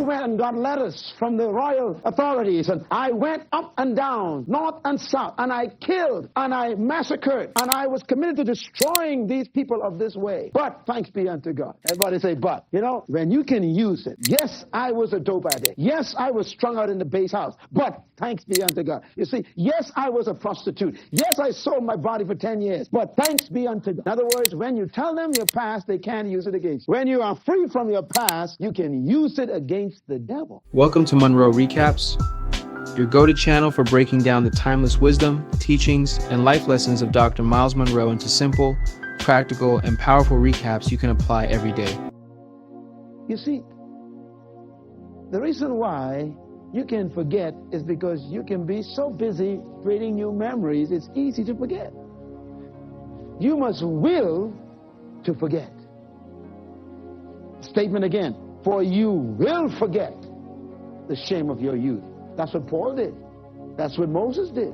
went and got letters from the royal authorities, and I went up and down, north and south, and I killed and I massacred, and I was committed to destroying these people of this way. But thanks be unto God. Everybody say, but. You know, when you can use it. Yes, I was a dope addict. Yes, I was strung out in the base house. But thanks be unto God. You see, yes, I was a prostitute. Yes, I sold my body for 10 years. But thanks be unto God. In other words, when you tell them your past, they can't use it against you. When you are free from your past, you can use it against the devil. Welcome to Munroe Recaps, your go-to channel for breaking down the timeless wisdom, teachings, and life lessons of Dr. Myles Munroe into simple, practical, and powerful recaps you can apply every day. You see, the reason why you can forget is because you can be so busy creating new memories, it's easy to forget. You must will to forget. Statement again, for you will forget the shame of your youth. That's what Paul did. That's what Moses did.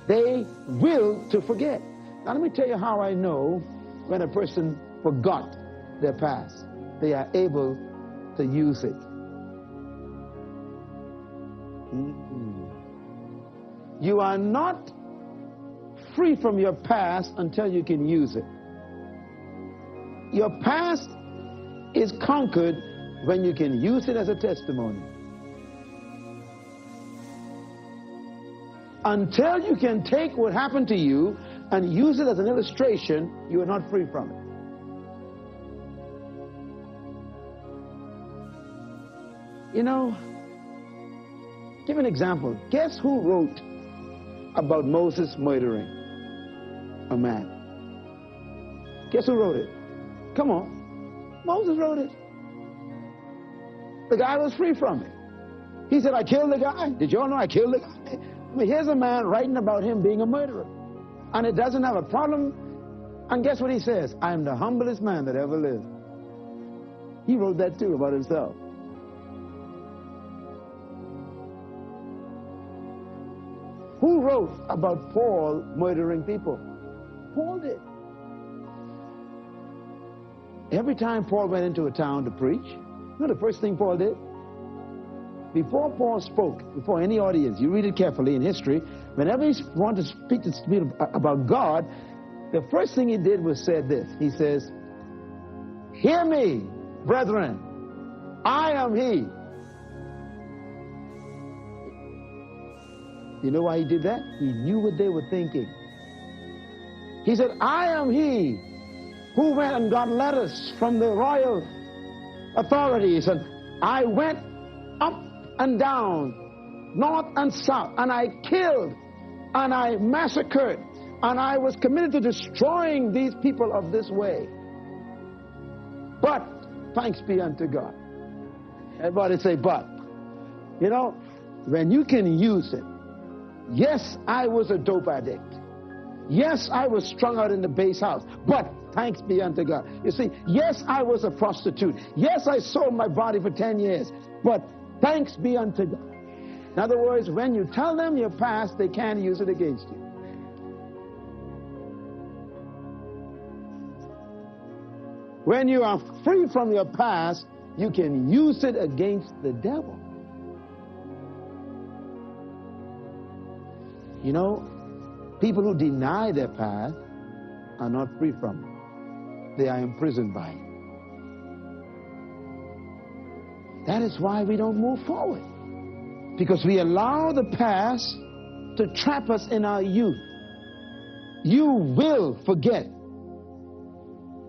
They will to forget. Now let me tell you how I know when a person forgot their past. They are able to use it. You are not free from your past until you can use it. Your past is conquered when you can use it as a testimony. Until you can take what happened to you and use it as an illustration, you are not free from it. You know, give an example. Guess who wrote about Moses murdering a man? Guess who wrote it? Come on. Moses wrote it. The guy was free from it. He said, I killed the guy. Did you all know I killed the guy? I mean, here's a man writing about him being a murderer. And it doesn't have a problem. And guess what he says? I am the humblest man that ever lived. He wrote that too about himself. Who wrote about Paul murdering people? Paul did. Every time Paul went into a town to preach, you know the first thing Paul did? Before Paul spoke, before any audience, you read it carefully in history, whenever he wanted to speak to people about God, the first thing he did was said this. He says, hear me, brethren, I am he. You know why he did that? He knew what they were thinking. He said, I am he who went and got letters from the royal authorities, and I went up and down, north and south, and I killed and I massacred, and I was committed to destroying these people of this way. But thanks be unto God. Everybody say, but. You know, when you can use it. Yes, I was a dope addict. Yes, I was strung out in the base house. But thanks be unto God. You see, yes, I was a prostitute. Yes, I sold my body for 10 years. But thanks be unto God. In other words, when you tell them your past, they can't use it against you. When you are free from your past, you can use it against the devil. You know, people who deny their past are not free from it. They are imprisoned by it. That is why we don't move forward. Because we allow the past to trap us in our youth. You will forget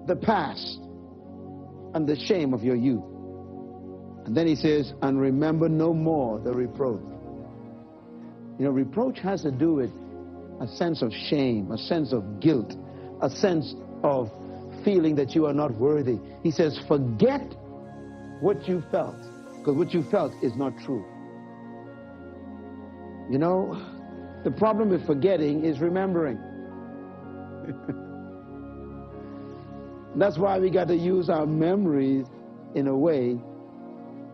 the past and the shame of your youth. And then he says, and remember no more the reproach. You know, reproach has to do with a sense of shame, a sense of guilt, a sense of feeling that you are not worthy. He says, forget what you felt, because what you felt is not true. You know, the problem with forgetting is remembering. That's why we got to use our memories in a way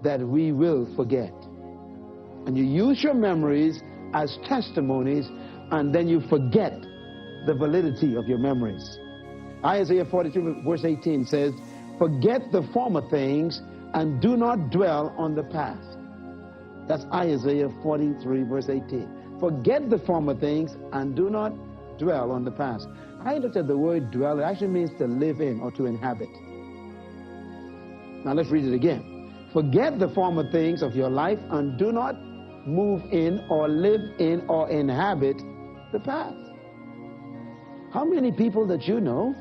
that we will forget. And you use your memories as testimonies, and then you forget the validity of your memories. Isaiah 42 verse 18 says, forget the former things and do not dwell on the past. That's Isaiah 43, verse 18. Forget the former things and do not dwell on the past. I looked at the word dwell. It actually means to live in or to inhabit. Now let's read it again. Forget the former things of your life and do not move in or live in or inhabit the past. How many people that you know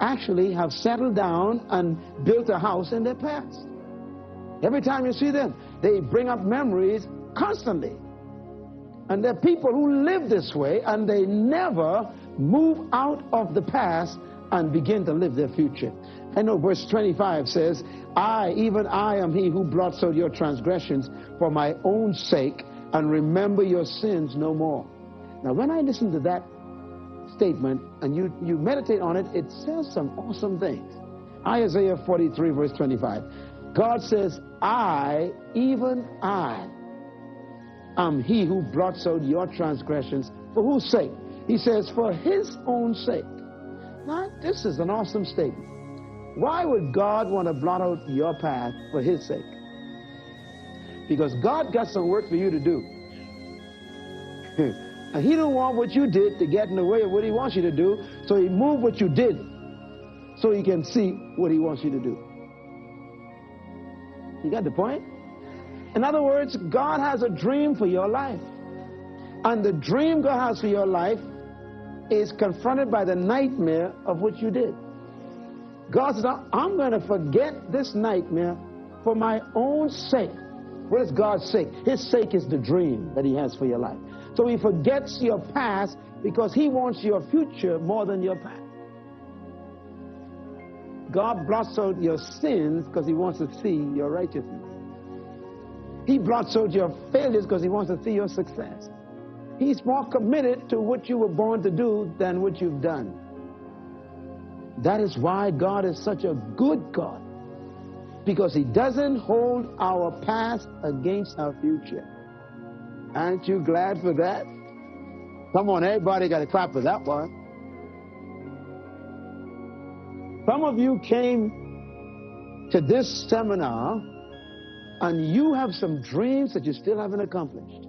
actually have settled down and built a house in their past? Every time you see them, they bring up memories constantly. And there are people who live this way and they never move out of the past and begin to live their future. I know verse 25 says, even I am he who blots out your transgressions for my own sake and remember your sins no more. Now when I listen to that statement and you meditate on it, it says some awesome things. Isaiah 43 verse 25. God says, even I am he who blots out your transgressions. For whose sake? He says, for his own sake. Now, this is an awesome statement. Why would God want to blot out your path for his sake? Because God got some work for you to do. And he don't want what you did to get in the way of what he wants you to do, so he moved what you did so he can see what he wants you to do. You got the point? In other words, God has a dream for your life. And the dream God has for your life is confronted by the nightmare of what you did. God says, I'm going to forget this nightmare for my own sake. What is God's sake? His sake is the dream that he has for your life. So he forgets your past because he wants your future more than your past. God blots out your sins because he wants to see your righteousness. He blots out your failures because he wants to see your success. He's more committed to what you were born to do than what you've done. That is why God is such a good God, because he doesn't hold our past against our future. Aren't you glad for that? Come on, everybody got to clap for that one. Some of you came to this seminar and you have some dreams that you still haven't accomplished.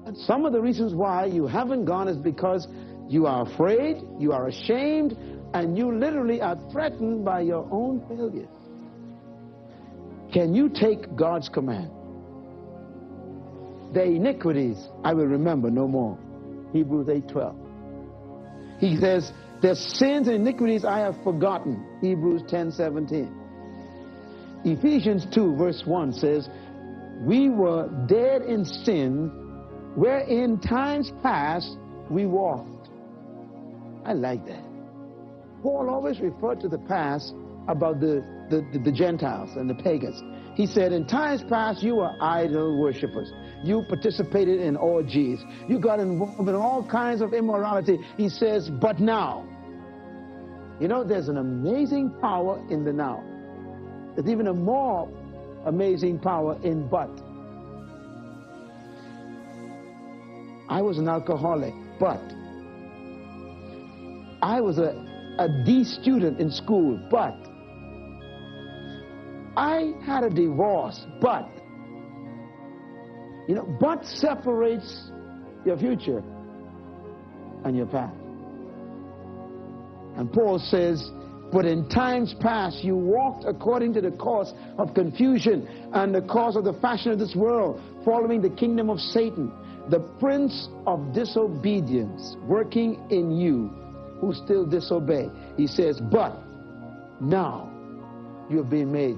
And some of the reasons why you haven't gone is because you are afraid, you are ashamed, and you literally are threatened by your own failures. Can you take God's command? Their iniquities I will remember no more. Hebrews 8:12. He says, their sins and iniquities I have forgotten. Hebrews 10:17. Ephesians 2 verse 1 says, we were dead in sin, where in times past we walked. I like that. Paul always referred to the past about the Gentiles and the pagans. He said, in times past you were idol worshipers. You participated in orgies. You got involved in all kinds of immorality. He says, but now. You know, there's an amazing power in the now. There's even a more amazing power in but. I was an alcoholic, but. I was a D student in school, but. I had a divorce, but. You know, but separates your future and your past. And Paul says, but in times past you walked according to the course of confusion and the course of the fashion of this world, following the kingdom of Satan, the prince of disobedience, working in you who still disobey. He says, but now you have been made